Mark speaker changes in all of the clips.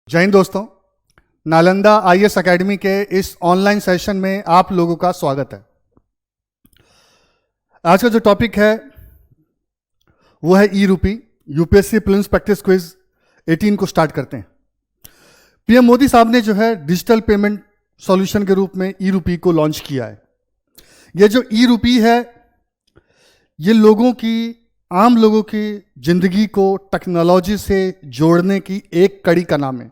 Speaker 1: जय हिंद दोस्तों, Nalanda IAS academy के इस ऑनलाइन सेशन में आप लोगों का स्वागत है। आज का जो टॉपिक है वो है ई रूपी। यूपीएससी प्रीलिम्स प्रैक्टिस क्विज 18 को स्टार्ट करते हैं। पीएम मोदी साहब ने जो है डिजिटल पेमेंट सॉल्यूशन के रूप में ई रूपी को लॉन्च किया है। ये जो ई रूपी है ये आम लोगों की जिंदगी को टेक्नोलॉजी से जोड़ने की एक कड़ी का नाम है।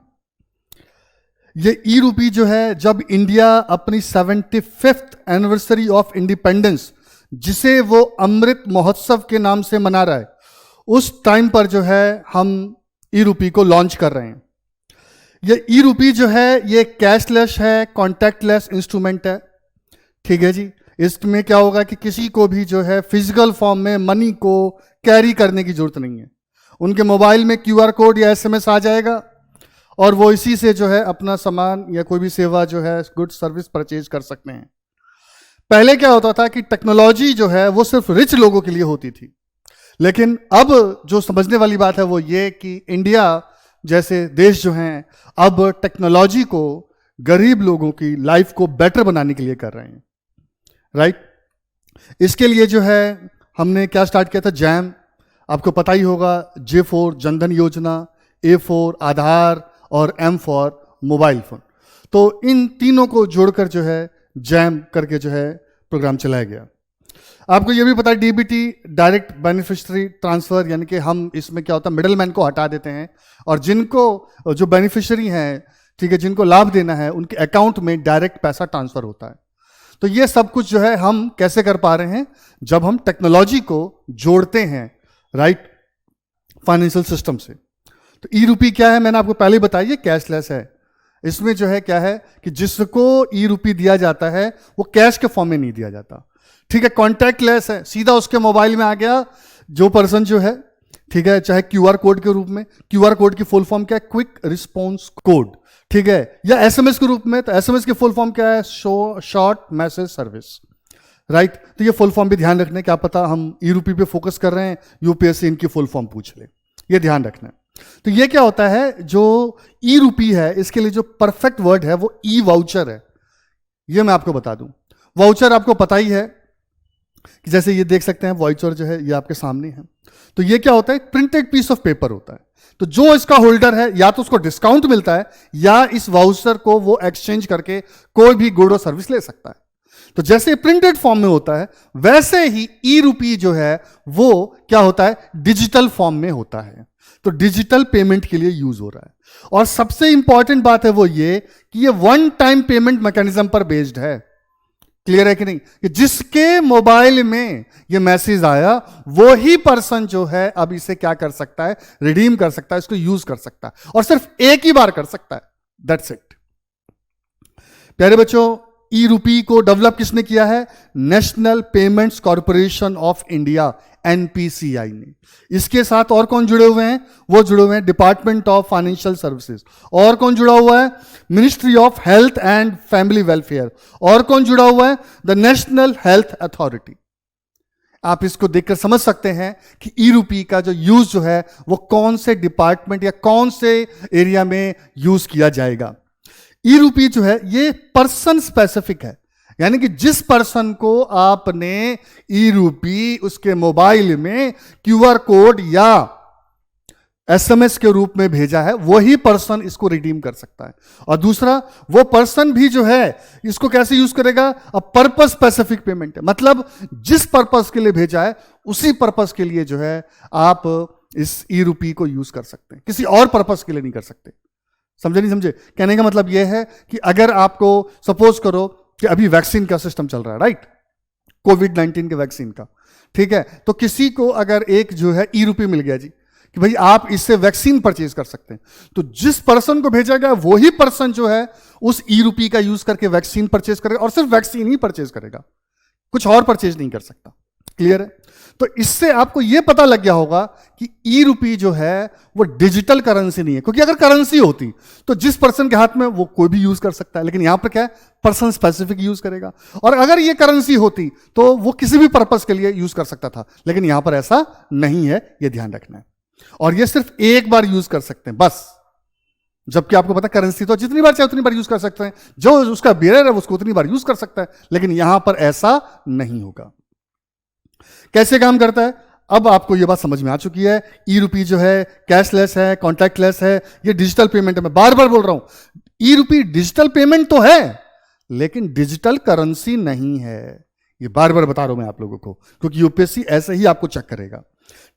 Speaker 1: ये ई रूपी जो है, जब इंडिया अपनी 75th एनिवर्सरी ऑफ इंडिपेंडेंस, जिसे वो अमृत महोत्सव के नाम से मना रहा है, उस टाइम पर जो है हम ई रूपी को लॉन्च कर रहे हैं। ये ई रूपी जो है ये कैशलेस है, कॉन्टैक्टलेस इंस्ट्रूमेंट है। ठीक है जी। इसमें क्या होगा कि किसी को भी जो है फिजिकल फॉर्म में मनी को कैरी करने की जरूरत नहीं है। उनके मोबाइल में क्यूआर कोड या एसएमएस आ जाएगा और वो इसी से जो है अपना सामान या कोई भी सेवा जो है गुड सर्विस परचेज कर सकते हैं। पहले क्या होता था कि टेक्नोलॉजी जो है वो सिर्फ रिच लोगों के लिए होती थी, लेकिन अब जो समझने वाली बात है वो ये कि इंडिया जैसे देश जो हैं अब टेक्नोलॉजी को गरीब लोगों की लाइफ को बेटर बनाने के लिए कर रहे हैं। राइट। इसके लिए जो है हमने क्या स्टार्ट किया था, जैम, आपको पता ही होगा, J4 जनधन योजना, A4 आधार और M फॉर मोबाइल फोन। तो इन तीनों को जोड़कर जो है जैम करके जो है प्रोग्राम चलाया गया। आपको ये भी पता है डीबीटी, डायरेक्ट बेनिफिशियरी ट्रांसफर, यानी कि हम इसमें क्या होता है मिडल मैन को हटा देते हैं और जिनको जो बेनिफिशियरी हैं, ठीक है, जिनको लाभ देना है उनके अकाउंट में डायरेक्ट पैसा ट्रांसफर होता है। तो ये सब कुछ जो है हम कैसे कर पा रहे हैं, जब हम टेक्नोलॉजी को जोड़ते हैं राइट फाइनेंशियल सिस्टम से। तो ई रूपी क्या है, मैंने आपको पहले ही बताया, ये कैशलेस है। इसमें जो है क्या है कि जिसको ई रूपी दिया जाता है वो कैश के फॉर्म में नहीं दिया जाता। ठीक है। कॉन्टैक्टलेस है, सीधा उसके मोबाइल में आ गया जो पर्सन जो है, ठीक है, चाहे क्यूआर कोड के रूप में। क्यूआर कोड की फुल फॉर्म क्या है, क्विक रिस्पॉन्स कोड। ठीक है। या एसएमएस के रूप में, तो एसएमएस की फुल फॉर्म क्या है, शॉर्ट मैसेज सर्विस। राइट। तो ये फुल फॉर्म भी ध्यान रखना है, क्या पता हम ई रूपी पे फोकस कर रहे हैं, यूपीएससी इनकी फुल फॉर्म पूछ ले, ये ध्यान रखना है। तो ये क्या होता है, जो ई रूपी है इसके लिए जो परफेक्ट वर्ड है वो ई वाउचर है। ये मैं आपको बता दूं, वाउचर आपको पता ही है कि जैसे ये देख सकते हैं वाउचर जो है ये आपके सामने है। तो ये क्या होता है, प्रिंटेड पीस ऑफ पेपर होता है। तो जो इसका होल्डर है या तो उसको डिस्काउंट मिलता है या इस वाउचर को वो एक्सचेंज करके कोई भी गुड और सर्विस ले सकता है। तो जैसे प्रिंटेड फॉर्म में होता है वैसे ही ई रूपी जो है वो क्या होता है, डिजिटल फॉर्म में होता है। तो डिजिटल पेमेंट के लिए यूज हो रहा है। और सबसे इंपॉर्टेंट बात है वो ये कि ये वन टाइम पेमेंट मैकेनिज्म पर बेस्ड है। क्लियर है कि नहीं, कि जिसके मोबाइल में ये मैसेज आया वो ही पर्सन जो है अब इसे क्या कर सकता है, रिडीम कर सकता है, इसको यूज कर सकता है और सिर्फ एक ही बार कर सकता है। That's it. प्यारे बच्चों, ई रूपी को डेवलप किसने किया है, national payments corporation of India, NPCI ने। इसके साथ और कौन जुड़े हुए हैं, वो जुड़े हुए हैं डिपार्टमेंट ऑफ फाइनेंशियल सर्विसेज। और कौन जुड़ा हुआ है, ministry of health and family welfare. और कौन जुड़ा हुआ है, द नेशनल हेल्थ अथॉरिटी। आप इसको देखकर समझ सकते हैं कि ई रूपी का जो यूज जो है वो कौन से डिपार्टमेंट या कौन से एरिया में यूज किया जाएगा। ई रूपी जो है ये पर्सन स्पेसिफिक है, यानी कि जिस पर्सन को आपने ई रूपी उसके मोबाइल में क्यूआर कोड या एसएमएस के रूप में भेजा है वही पर्सन इसको रिडीम कर सकता है। और दूसरा, वो पर्सन भी जो है इसको कैसे यूज करेगा, अब पर्पस स्पेसिफिक पेमेंट है, मतलब जिस पर्पस के लिए भेजा है उसी पर्पस के लिए जो है आप इस ई रूपी को यूज कर सकते हैं, किसी और पर्पस के लिए नहीं कर सकते। समझे नहीं समझे, कहने का मतलब यह है कि अगर आपको सपोज करो कि अभी वैक्सीन का सिस्टम चल रहा है, राइट, कोविड-19 के वैक्सीन का, ठीक है, तो किसी को अगर एक जो है ई रूपी मिल गया जी कि भाई आप इससे वैक्सीन परचेज कर सकते हैं, तो जिस पर्सन को भेजा गया वही पर्सन जो है उस ई रूपी का यूज करके वैक्सीन परचेज करेगा और सिर्फ वैक्सीन ही परचेज करेगा, कुछ और परचेज नहीं कर सकता। क्लियर है। तो इससे आपको यह पता लग गया होगा कि ई रूपी जो है वो डिजिटल करेंसी नहीं है, क्योंकि अगर करेंसी होती तो जिस पर्सन के हाथ में वो कोई भी यूज कर सकता है, लेकिन यहां पर क्या है, पर्सन स्पेसिफिक यूज करेगा। और अगर ये करेंसी होती तो वो किसी भी पर्पस के लिए यूज कर सकता था, लेकिन यहां पर ऐसा नहीं है, यह ध्यान रखना है। और ये सिर्फ एक बार यूज कर सकते हैं बस। जबकि आपको पता करेंसी तो जितनी बार चाहे उतनी बार यूज कर सकते हैं, जो उसका बेरर है उसको उतनी बार यूज कर सकता है, लेकिन यहां पर ऐसा नहीं होगा। कैसे काम करता है अब आपको यह बात समझ में आ चुकी है। ई रूपी जो है कैशलेस है, कॉन्टैक्टलेस है, ये डिजिटल पेमेंट है। मैं बार बार बोल रहा हूं ई रूपी डिजिटल पेमेंट तो है लेकिन डिजिटल करेंसी नहीं है। ये बार बार बता रहा हूं मैं आप लोगों को, क्योंकि यूपीएससी ऐसे ही आपको चेक करेगा।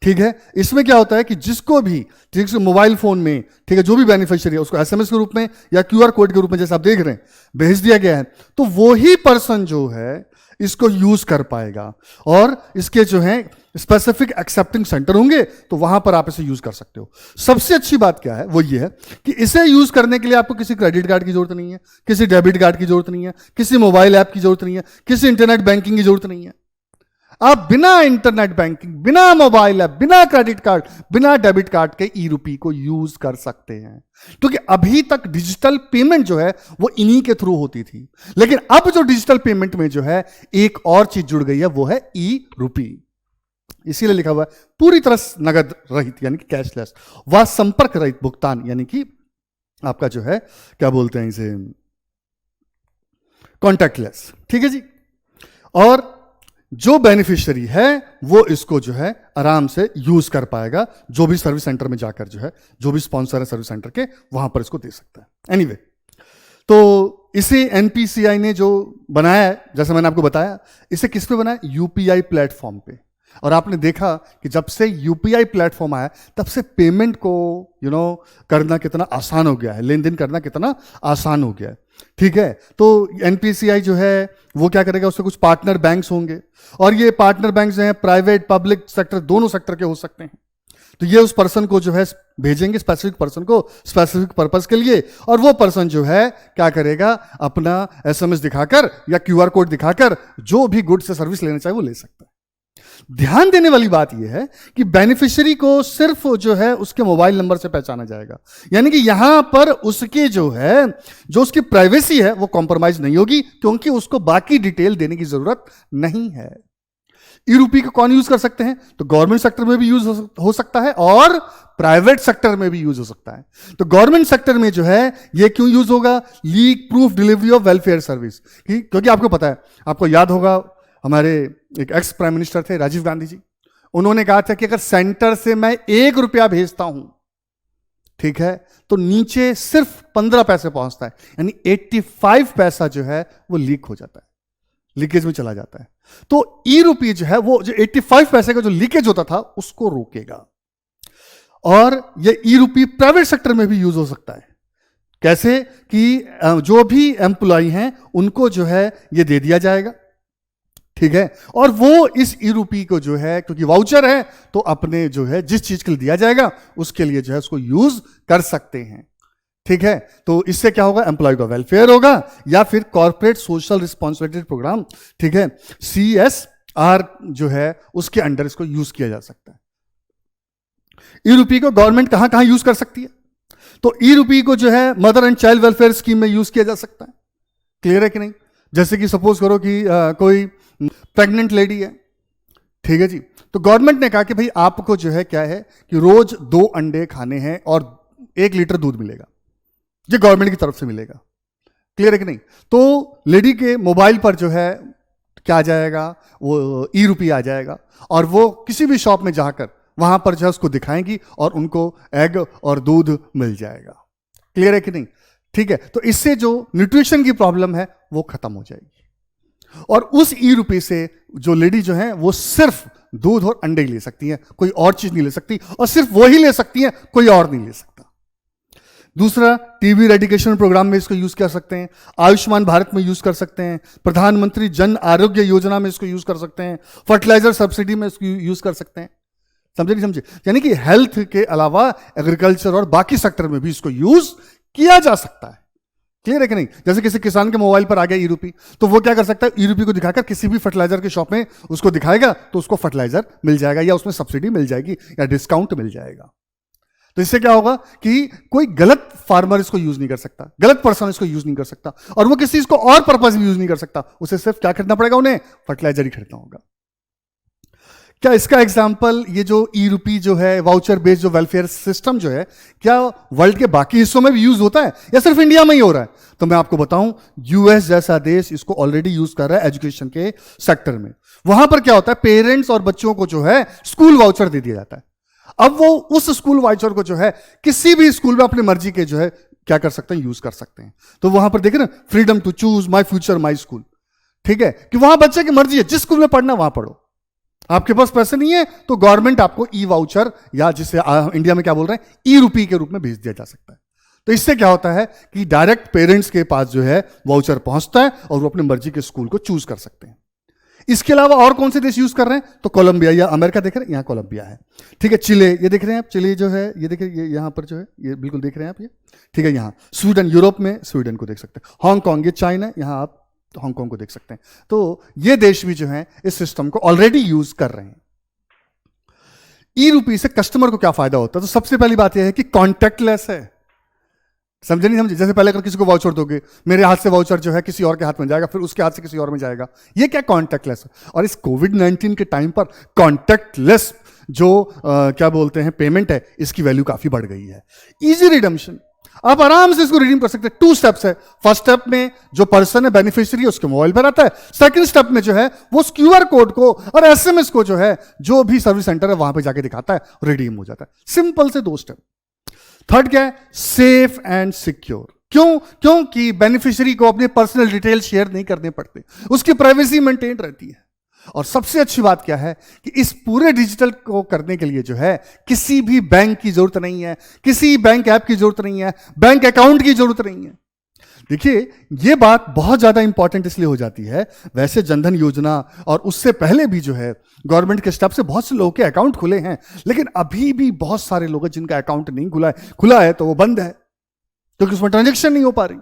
Speaker 1: ठीक है, इसमें क्या होता है कि जिसको भी ठीक से मोबाइल फोन में ठीक है जो भी बेनिफिशियरी है उसको एसएमएस के रूप में या क्यूआर कोड के रूप में जैसे आप देख रहे हैं भेज दिया गया है, तो वो ही पर्सन जो है इसको यूज कर पाएगा। और इसके जो है स्पेसिफिक एक्सेप्टिंग सेंटर होंगे तो वहां पर आप इसे यूज कर सकते हो। सबसे अच्छी बात क्या है वो ये है कि इसे यूज करने के लिए आपको किसी क्रेडिट कार्ड की जरूरत नहीं है, किसी डेबिट कार्ड की जरूरत नहीं है, किसी मोबाइल ऐप की जरूरत नहीं है, किसी इंटरनेट बैंकिंग की जरूरत नहीं है। आप बिना इंटरनेट बैंकिंग, बिना मोबाइल ऐप, बिना क्रेडिट कार्ड, बिना डेबिट कार्ड के ई रूपी को यूज कर सकते हैं। क्योंकि अभी तक डिजिटल पेमेंट जो है वो इन्हीं के थ्रू होती थी, लेकिन अब जो डिजिटल पेमेंट में जो है एक और चीज जुड़ गई है वो है ई रूपी। इसीलिए लिखा हुआ है पूरी तरह नगद रहित यानी कि कैशलेस, व संपर्क रहित भुगतान यानी कि आपका जो है क्या बोलते हैं इसे कॉन्टैक्टलेस। ठीक है जी। और जो बेनिफिशियरी है वो इसको जो है आराम से यूज कर पाएगा, जो भी सर्विस सेंटर में जाकर जो है जो भी स्पॉन्सर है सर्विस सेंटर के वहां पर इसको दे सकता है। एनीवे, तो इसे एनपीसीआई ने जो बनाया है जैसा मैंने आपको बताया, इसे किस पे बनाया? यूपीआई प्लेटफॉर्म पे। और आपने देखा कि जब से यूपीआई प्लेटफॉर्म आया तब से पेमेंट को करना कितना आसान हो गया है, लेन देन करना कितना आसान हो गया है। ठीक है, तो एनपीसीआई जो है वो क्या करेगा, उससे कुछ पार्टनर बैंक्स होंगे और ये पार्टनर बैंक्स जो हैं प्राइवेट पब्लिक सेक्टर दोनों सेक्टर के हो सकते हैं। तो ये उस पर्सन को जो है भेजेंगे, स्पेसिफिक पर्सन को स्पेसिफिक पर्पस के लिए, और वो पर्सन जो है क्या करेगा, अपना एसएमएस दिखाकर या क्यूआर कोड दिखाकर जो भी गुड्स से सर्विस लेना चाहे वो ले सकता है। ध्यान देने वाली बात यह है कि बेनिफिशियरी को सिर्फ जो है उसके मोबाइल नंबर से पहचाना जाएगा, यानी कि यहां पर उसके जो है जो उसकी प्राइवेसी है वो कॉम्प्रोमाइज नहीं होगी, क्योंकि उसको बाकी डिटेल देने की जरूरत नहीं है। ई रूपी को कौन यूज कर सकते हैं? तो गवर्नमेंट सेक्टर में भी यूज हो सकता है और प्राइवेट सेक्टर में भी यूज हो सकता है। तो गवर्नमेंट सेक्टर में जो है ये क्यों यूज होगा? Leak proof delivery of welfare service, क्योंकि आपको पता है, आपको याद होगा हमारे एक एक्स प्राइम मिनिस्टर थे राजीव गांधी जी, उन्होंने कहा था कि अगर सेंटर से मैं 1 रुपया भेजता हूं, ठीक है, तो नीचे सिर्फ 15 पैसे पहुंचता है, यानी 85 पैसा जो है वो लीक हो जाता है, लीकेज में चला जाता है। तो ई रूपी जो है वो जो 85 पैसे का जो लीकेज होता था उसको रोकेगा। और ये ई रूपी प्राइवेट सेक्टर में भी यूज हो सकता है। कैसे? कि जो भी एम्प्लॉय हैं उनको जो है ये दे दिया जाएगा, ठीक है, और वो इस ई रूपी को जो है, क्योंकि वाउचर है तो अपने जो है जिस चीज के लिए दिया जाएगा उसके लिए जो है उसको यूज कर सकते हैं। ठीक है, तो इससे क्या होगा? एम्प्लॉय का वेलफेयर होगा या फिर कॉर्पोरेट सोशल रिस्पॉन्सिबिलिटी प्रोग्राम, ठीक है, CSR जो है उसके अंडर इसको यूज किया जा सकता है। ई रूपी को गवर्नमेंट कहां कहां यूज कर सकती है? तो ई रूपी को जो है mother and child welfare scheme में यूज किया जा सकता है। क्लियर है कि नहीं? जैसे कि सपोज करो कि कोई प्रेग्नेंट लेडी है, ठीक है जी, तो गवर्नमेंट ने कहा कि भाई आपको जो है क्या है कि रोज 2 अंडे खाने हैं और 1 लीटर दूध मिलेगा, ये गवर्नमेंट की तरफ से मिलेगा। क्लियर है कि नहीं? तो लेडी के मोबाइल पर जो है क्या आ जाएगा, वो ई रूपी आ जाएगा और वो किसी भी शॉप में जाकर वहां पर जो है उसको दिखाएंगी और उनको एग और दूध मिल जाएगा। क्लियर है कि नहीं? ठीक है, तो इससे जो न्यूट्रिशन की प्रॉब्लम है वो खत्म हो जाएगी। और उस ई रूपी से जो लेडी जो है वो सिर्फ दूध और अंडे ही ले सकती हैं, कोई और चीज नहीं ले सकती, और सिर्फ वो ही ले सकती हैं, कोई और नहीं ले सकता। दूसरा, टीबी रेडिकेशन प्रोग्राम में इसको यूज कर सकते हैं, आयुष्मान भारत में यूज कर सकते हैं, प्रधानमंत्री जन आरोग्य योजना में इसको यूज कर सकते हैं, फर्टिलाइजर सब्सिडी में इसको यूज कर सकते हैं। समझे नहीं समझे? यानी कि हेल्थ के अलावा एग्रीकल्चर और बाकी सेक्टर में भी इसको यूज किया जा सकता है। क्लियर है कि नहीं? जैसे किसी किसान के मोबाइल पर आ गया ई रूपी, तो वो क्या कर सकता है, ई रूपी को दिखाकर किसी भी फर्टिलाइजर की शॉप में उसको दिखाएगा तो उसको फर्टिलाइजर मिल जाएगा या उसमें सब्सिडी मिल जाएगी या डिस्काउंट मिल जाएगा। तो इससे क्या होगा कि कोई गलत फार्मर इसको यूज नहीं कर सकता, गलत पर्सन इसको यूज नहीं कर सकता, और वो किसी इसको और पर्पज भी यूज नहीं कर सकता। उसे सिर्फ क्या खरीदना पड़ेगा, उन्हें फर्टिलाइजर ही खरीदना होगा। क्या इसका एग्जाम्पल ये जो ई रूपी जो है, वाउचर बेस्ड जो वेलफेयर सिस्टम जो है, क्या वर्ल्ड के बाकी हिस्सों में भी यूज होता है या सिर्फ इंडिया में ही हो रहा है? तो मैं आपको बताऊं, यूएस जैसा देश इसको ऑलरेडी यूज कर रहा है एजुकेशन के सेक्टर में। वहां पर क्या होता है, पेरेंट्स और बच्चों को जो है स्कूल वाउचर दे दिया जाता है। अब वो उस स्कूल वाउचर को जो है किसी भी स्कूल में अपनी मर्जी के जो है क्या कर सकते हैं, यूज कर सकते हैं। तो वहां पर देखे ना, freedom to choose my future my school, ठीक है, कि वहां बच्चे की मर्जी है, जिस स्कूल में पढ़ना वहां पढ़ो। आपके पास पैसे नहीं है तो गवर्नमेंट आपको ई वाउचर, या जिसे इंडिया में क्या बोल रहे हैं, ई रूपी के रूप में भेज दिया जा सकता है। तो इससे क्या होता है कि डायरेक्ट पेरेंट्स के पास जो है वाउचर पहुंचता है और वो अपनी मर्जी के स्कूल को चूज कर सकते हैं। इसके अलावा और कौन से देश यूज कर रहे हैं? तो कोलंबिया या अमेरिका देख रहे हैं, यहां कोलंबिया है, ठीक है। चिले, ये देख रहे हैं आप, चिले जो है, ये देखिए, ये यहां पर जो है, ये बिल्कुल देख रहे हैं आप, ये ठीक है। यहां स्वीडन, यूरोप में स्वीडन को देख सकते हैं। हांगकांग, ये चाइना, यहां आप हांगकांग को देख सकते हैं। तो ये देश भी जो है इस सिस्टम को ऑलरेडी यूज कर रहे हैं। ई रूपी से कस्टमर को क्या फायदा होता है? तो सबसे पहली बात यह है कि कॉन्टैक्टलेस है। समझे नहीं समझे? जैसे पहले अगर किसी को वाउचर दोगे, मेरे हाथ से वाउचर जो है किसी और के हाथ में जाएगा, फिर उसके हाथ से किसी और में जाएगा, ये क्या कॉन्टैक्टलेस है। और इस कोविड-19 के टाइम पर कॉन्टैक्टलेस जो क्या बोलते हैं पेमेंट है, इसकी वैल्यू काफी बढ़ गई है। इजी रिडम्पशन, आप आराम से इसको रिडीम कर सकते हैं। 2 स्टेप्स है। फर्स्ट स्टेप में जो पर्सन है, बेनिफिशियरी है, उसके मोबाइल पर आता है। सेकंड स्टेप में जो है वो क्यूआर कोड को और एसएमएस को जो है जो भी सर्विस सेंटर है वहां पे जाके दिखाता है, रिडीम हो जाता है। सिंपल से 2 स्टेप। थर्ड क्या है? Safe and secure. क्यों? क्योंकि बेनिफिशियरी को अपने पर्सनल डिटेल शेयर नहीं करने पड़ते, उसकी प्राइवेसी मेंटेन रहती है। और सबसे अच्छी बात क्या है कि इस पूरे डिजिटल को करने के लिए जो है किसी भी बैंक की जरूरत नहीं है, किसी बैंक ऐप की जरूरत नहीं है, बैंक अकाउंट की जरूरत नहीं है। देखिए, यह बात बहुत ज्यादा इंपॉर्टेंट इसलिए हो जाती है, वैसे जनधन योजना और उससे पहले भी जो है गवर्नमेंट के स्टेप से बहुत से लोगों के अकाउंट खुले हैं, लेकिन अभी भी बहुत सारे लोग हैं जिनका अकाउंट नहीं खुला है तो वो बंद है, क्योंकि उसमें ट्रांजेक्शन नहीं हो पा रही।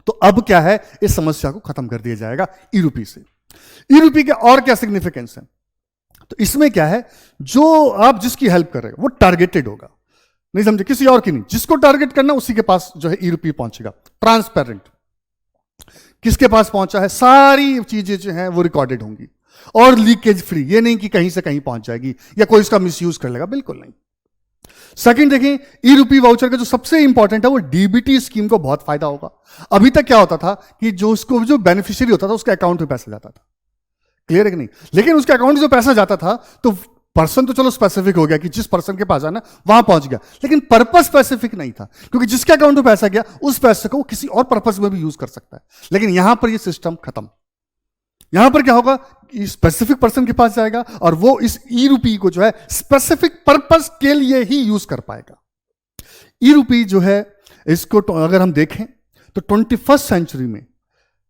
Speaker 1: तो अब क्या है, इस समस्या को खत्म कर दिया जाएगा ई रूपी से। ई रूपी के और क्या सिग्निफिकेंस है? तो इसमें क्या है, जो आप जिसकी हेल्प कर रहे हो वो टारगेटेड होगा, नहीं समझे, किसी और की नहीं। जिसको टारगेट करना उसी के पास जो है ई रूपी पहुंचेगा। ट्रांसपेरेंट, किसके पास पहुंचा है, सारी चीजें जो है वो रिकॉर्डेड होंगी। और लीकेज फ्री, ये नहीं कि कहीं से कहीं पहुंच जाएगी या कोई इसका मिसयूज कर लेगा, बिल्कुल नहीं। सेकंड देखें, ई रूपी वाउचर का जो सबसे इंपॉर्टेंट है वो डीबीटी स्कीम को बहुत फायदा होगा। अभी तक क्या होता था कि जो बेनिफिशियरी होता था उसके अकाउंट में पैसा जाता था, क्लियर है कि नहीं, लेकिन उसके अकाउंट में जो पैसा जाता था तो पर्सन तो चलो स्पेसिफिक हो गया कि जिस पर्सन के पास जाना वहां पहुंच गया, लेकिन पर्पस स्पेसिफिक नहीं था, क्योंकि जिसके अकाउंट में पैसा गया उस पैसे को वो किसी और पर्पस में भी यूज कर सकता है। लेकिन यहां पर ये सिस्टम खत्म। यहां पर क्या होगा, स्पेसिफिक पर्सन के पास जाएगा और वो इस ई रूपी को जो है स्पेसिफिक पर्पस के लिए ही यूज कर पाएगा। ई रूपी जो है इसको अगर हम देखें तो 21st सेंचुरी में,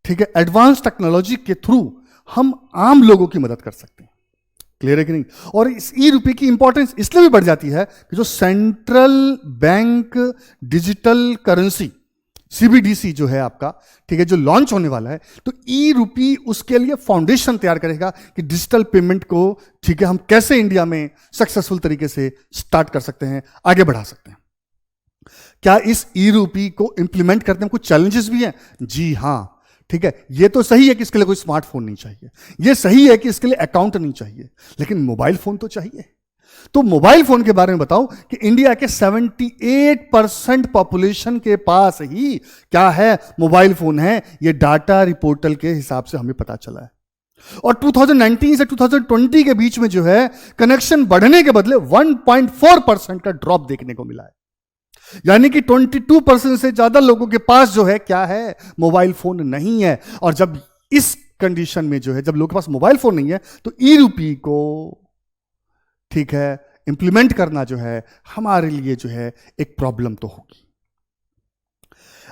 Speaker 1: ठीक है, एडवांस टेक्नोलॉजी के थ्रू हम आम लोगों की मदद कर सकते हैं, क्लियर है कि नहीं। और इस ई रूपी की इंपॉर्टेंस इसलिए भी बढ़ जाती है कि जो central bank digital currency CBDC जो है आपका, ठीक है, जो लॉन्च होने वाला है, तो ई रूपी उसके लिए फाउंडेशन तैयार करेगा कि डिजिटल पेमेंट को, ठीक है, हम कैसे इंडिया में सक्सेसफुल तरीके से स्टार्ट कर सकते हैं, आगे बढ़ा सकते हैं। क्या इस ई रूपी को इंप्लीमेंट करने में कुछ चैलेंजेस भी हैं? जी हां, ठीक है। ये तो सही है कि इसके लिए कोई स्मार्टफोन नहीं चाहिए, ये सही है कि इसके लिए अकाउंट नहीं चाहिए, लेकिन मोबाइल फोन तो चाहिए। तो मोबाइल फोन के बारे में बताऊं कि इंडिया के 78% पॉपुलेशन के पास ही क्या है, मोबाइल फोन है। ये डाटा रिपोर्टल के हिसाब से हमें पता चला है। और 2019 से 2020 के बीच में जो है कनेक्शन बढ़ने के बदले 1.4% का ड्रॉप देखने को मिला है। यानी कि 22% से ज्यादा लोगों के पास जो है क्या है, मोबाइल फोन नहीं है। और जब इस कंडीशन में जो है, जब लोगों के पास मोबाइल फोन नहीं है, तो ई रूपी को, ठीक है, इंप्लीमेंट करना जो है हमारे लिए जो है एक प्रॉब्लम तो होगी।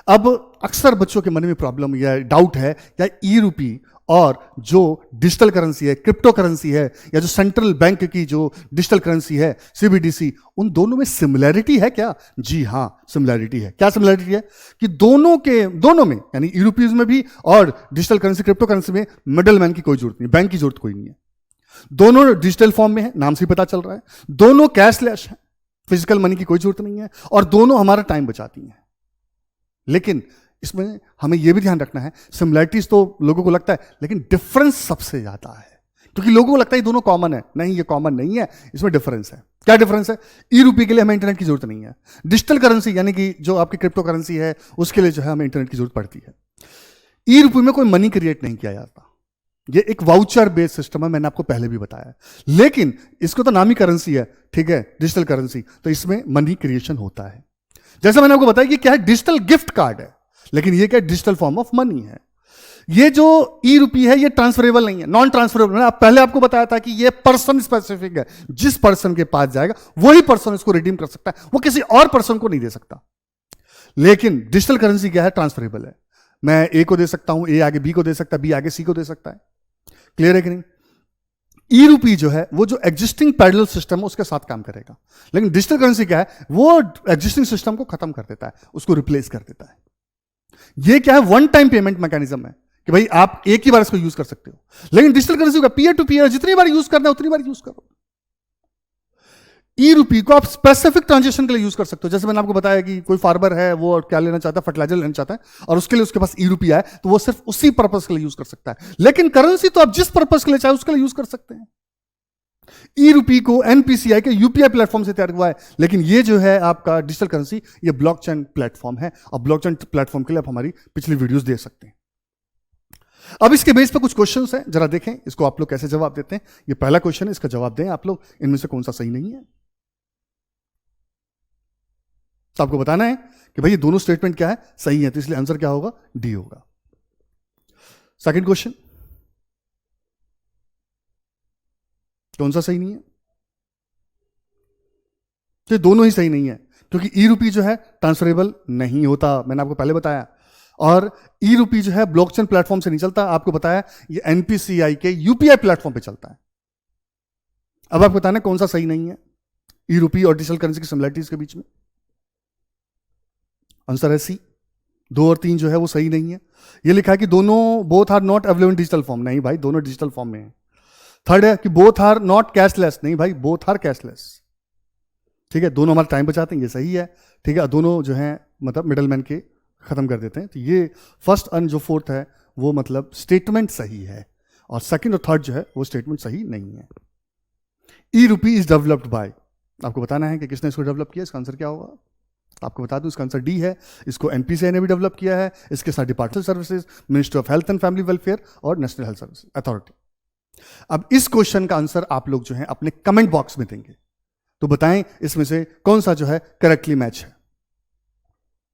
Speaker 1: अब अक्सर बच्चों के मन में प्रॉब्लम या डाउट है, या ई रूपी और जो डिजिटल करेंसी है, क्रिप्टो करेंसी है, या जो सेंट्रल बैंक की जो डिजिटल करेंसी है सीबीडीसी, उन दोनों में सिमिलैरिटी है क्या? जी हां, सिमिलैरिटी है। क्या सिमिलैरिटी है? कि दोनों में, यानी ई रूपीज में भी और डिजिटल करेंसी क्रिप्टो करेंसी में मिडल मैन की कोई जरूरत नहीं, बैंक की जरूरत कोई नहीं है। दोनों डिजिटल फॉर्म में है, नाम से ही पता चल रहा है। दोनों कैशलेस है, फिजिकल मनी की कोई जरूरत नहीं है, और दोनों हमारा टाइम बचाती हैं। लेकिन इसमें हमें यह भी ध्यान रखना है, सिमिलैरिटीज तो लोगों को लगता है, लेकिन डिफरेंस सबसे ज्यादा है। क्योंकि लोगों को लगता है ये दोनों कॉमन है। नहीं, ये कॉमन नहीं है, इसमें डिफरेंस है। क्या डिफरेंस है? ई रूपी के लिए हमें इंटरनेट की जरूरत नहीं है। डिजिटल करेंसी यानी कि जो आपकी क्रिप्टो करेंसी है उसके लिए जो है हमें इंटरनेट की जरूरत पड़ती है। ई रूपी में कोई मनी क्रिएट नहीं किया जाता, ये एक वाउचर बेस्ड सिस्टम है, मैंने आपको पहले भी बताया। लेकिन इसको तो नाम ही करेंसी है, ठीक है, डिजिटल करेंसी, तो इसमें मनी क्रिएशन होता है। जैसा मैंने आपको बताया कि क्या है, डिजिटल गिफ्ट कार्ड है, लेकिन ये क्या है, डिजिटल फॉर्म ऑफ मनी है। ये जो ई रूपी है ये ट्रांसफरेबल नहीं है, नॉन ट्रांसफरेबल है। पहले आपको बताया था कि ये पर्सन स्पेसिफिक है, जिस पर्सन के पास जाएगा वही पर्सन इसको रिडीम कर सकता है, वो किसी और पर्सन को नहीं दे सकता। लेकिन डिजिटल करेंसी क्या है, ट्रांसफरेबल है। मैं ए को दे सकता हूं, ए आगे बी को दे सकता है, बी आगे सी को दे सकता है। क्लियर है कि नहीं? ई रूपी जो है वो जो एग्जिस्टिंग पैरेलल सिस्टम है उसके साथ काम करेगा, लेकिन डिजिटल करेंसी क्या है, वो एग्जिस्टिंग सिस्टम को खत्म कर देता है, उसको रिप्लेस कर देता है। ये क्या है, वन टाइम पेमेंट मैकेनिज्म है कि भाई आप एक ही बार इसको यूज कर सकते हो। लेकिन डिजिटल करेंसी का पीयर टू पीयर, जितनी बार यूज करना है उतनी बार यूज करो। ई रूपी को आप स्पेसिफिक ट्रांजेक्शन के लिए यूज कर सकते हो। जैसे मैंने आपको बताया कि कोई फार्मर है, वो क्या लेना चाहता है, फर्टिलाइजर लेना चाहता है, और उसके लिए उसके पास ई रूपी आए, तो वो सिर्फ उसी पर्पस के लिए यूज कर सकता है। लेकिन करेंसी तो आप जिस पर्पस के लिए चाहे उसके लिए यूज कर सकते हैं। ई रूपी को एनपीसीआई के यूपीआई प्लेटफॉर्म से तैयार हुआ है, लेकिन ये जो है आपका डिजिटल करेंसी, ये ब्लॉकचेन प्लेटफॉर्म है, और ब्लॉकचेन प्लेटफॉर्म के लिए आप हमारी पिछली वीडियोस देख सकते हैं। अब इसके बेस पे कुछ क्वेश्चंस हैं, जरा देखें इसको आप लोग कैसे जवाब देते हैं। ये पहला क्वेश्चन है, इसका जवाब दें आप लोग, इनमें से कौन सा सही नहीं है। तो आपको बताना है कि भाई ये दोनों स्टेटमेंट क्या है, सही है, तो इसलिए आंसर क्या होगा, डी होगा। सेकंड क्वेश्चन, कौन सा सही नहीं है? तो दोनों ही सही नहीं है, क्योंकि ई रूपी जो है ट्रांसफरेबल नहीं होता, मैंने आपको पहले बताया। और ई रूपी जो है ब्लॉकचेन प्लेटफॉर्म से नहीं चलता, आपको बताया ये एनपीसीआई के यूपीआई प्लेटफॉर्म पे चलता है। अब आपको बताना कौन सा सही नहीं है ई रूपी और डिजिटल करेंसी की सिमिलरिटीज के बीच में। आंसर है सी, 2 और 3 जो है वो सही नहीं है। ये लिखा है कि दोनों both are not available in digital form, नहीं भाई, दोनों डिजिटल फॉर्म में है। थर्ड है कि बोथ आर नॉट कैशलेस, नहीं भाई, बोथ आर कैशलेस। ठीक है, दोनों हमारा टाइम बचाते हैं, ये सही है। ठीक है, दोनों जो है मतलब मिडलमैन के खत्म कर देते हैं। तो ये फर्स्ट एंड जो फोर्थ है वो मतलब स्टेटमेंट सही है, और सेकंड और थर्ड जो है वो स्टेटमेंट सही नहीं है। ई रूपी इज डेवलप्ड बाय, आपको बताना है कि किसने इसको डेवलप किया। इसका आंसर क्या होगा, आपको बता दूं, इसका आंसर डी है। इसको एनपीसीआई ने भी डेवलप किया है, इसके साथ department services, ministry of health and family welfare और नेशनल हेल्थ सर्विस अथॉरिटी। अब इस क्वेश्चन का आंसर आप लोग जो है अपने कमेंट बॉक्स में देंगे, तो बताएं इसमें से कौन सा जो है करेक्टली मैच है।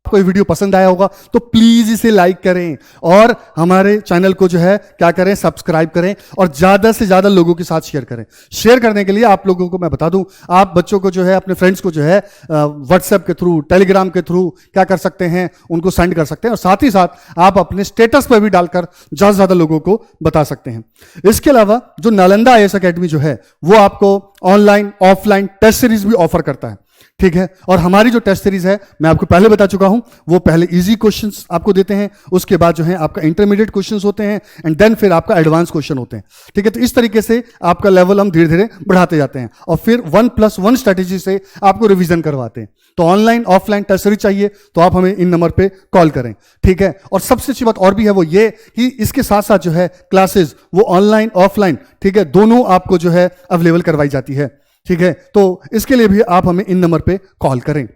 Speaker 1: कोई वीडियो पसंद आया होगा तो प्लीज इसे लाइक करें, और हमारे चैनल को जो है क्या करें, सब्सक्राइब करें, और ज्यादा से ज्यादा लोगों के साथ शेयर करें। शेयर करने के लिए आप लोगों को मैं बता दूं, आप बच्चों को जो है, अपने फ्रेंड्स को जो है व्हाट्सएप के थ्रू, टेलीग्राम के थ्रू क्या कर सकते हैं, उनको सेंड कर सकते हैं, और साथ ही साथ आप अपने स्टेटस पर भी डालकर ज्यादा से ज्यादा लोगों को बता सकते हैं। इसके अलावा जो नालंदा आईएएस एकेडमी जो है वो आपको ऑनलाइन ऑफलाइन टेस्ट सीरीज भी ऑफर करता है। ठीक है, और हमारी जो टेस्ट सीरीज है मैं आपको पहले बता चुका हूं, वो पहले इजी क्वेश्चंस आपको देते हैं, उसके बाद जो है आपका इंटरमीडिएट क्वेश्चंस होते हैं, एंड देन फिर आपका एडवांस क्वेश्चन होते हैं। ठीक है, तो इस तरीके से आपका लेवल हम धीरे धीरे बढ़ाते जाते हैं, और फिर 1+1 स्ट्रेटेजी से आपको रिवीजन करवाते हैं। तो ऑनलाइन ऑफलाइन टेस्ट सीरीज चाहिए तो आप हमें इन नंबर पे कॉल करें। ठीक है, और सबसे अच्छी बात और भी है, वो ये कि इसके साथ साथ जो है क्लासेस वो ऑनलाइन ऑफलाइन, ठीक है, दोनों आपको जो है अवेलेबल करवाई जाती है। ठीक है, तो इसके लिए भी आप हमें इन नंबर पे कॉल करें।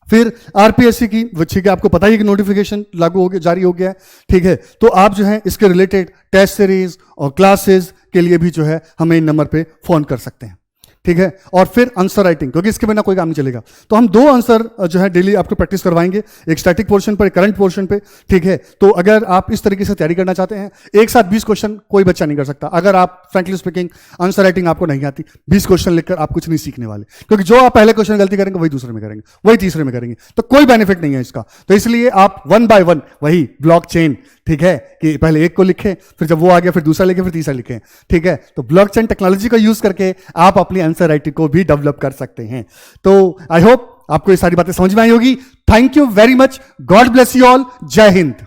Speaker 1: फिर आरपीएससी की, ठीक है, आपको पता ही है कि नोटिफिकेशन लागू हो गया, जारी हो गया है। ठीक है, तो आप जो है इसके रिलेटेड टेस्ट सीरीज और क्लासेस के लिए भी जो है हमें इन नंबर पे फोन कर सकते हैं। ठीक है, और फिर आंसर राइटिंग, क्योंकि इसके बिना कोई काम नहीं चलेगा, तो हम 2 आंसर जो है डेली आपको प्रैक्टिस करवाएंगे, एक स्टैटिक पोर्शन पर, एक करंट पोर्शन पे। ठीक है, तो अगर आप इस तरीके से तैयारी करना चाहते हैं, एक साथ 20 क्वेश्चन कोई बच्चा नहीं कर सकता। अगर आप फ्रैंकली स्पीकिंग आंसर राइटिंग आपको नहीं आती, 20 क्वेश्चन लिखकर आप कुछ नहीं सीखने वाले, क्योंकि जो आप पहले क्वेश्चन गलती करेंगे वही दूसरे में करेंगे, वही तीसरे में करेंगे, तो कोई बेनिफिट नहीं है इसका। तो इसलिए आप 1 by 1 वही ब्लॉकचेन, ठीक है, कि पहले एक को लिखें, फिर जब वो आ गया फिर दूसरा लिखें, फिर तीसरा लिखें। ठीक है, तो ब्लॉकचेन टेक्नोलॉजी का यूज करके आप अपनी आंसर राइटिंग को भी डेवलप कर सकते हैं। तो आई होप आपको ये सारी बातें समझ में आई होगी। Thank you very much, God bless you all, जय हिंद।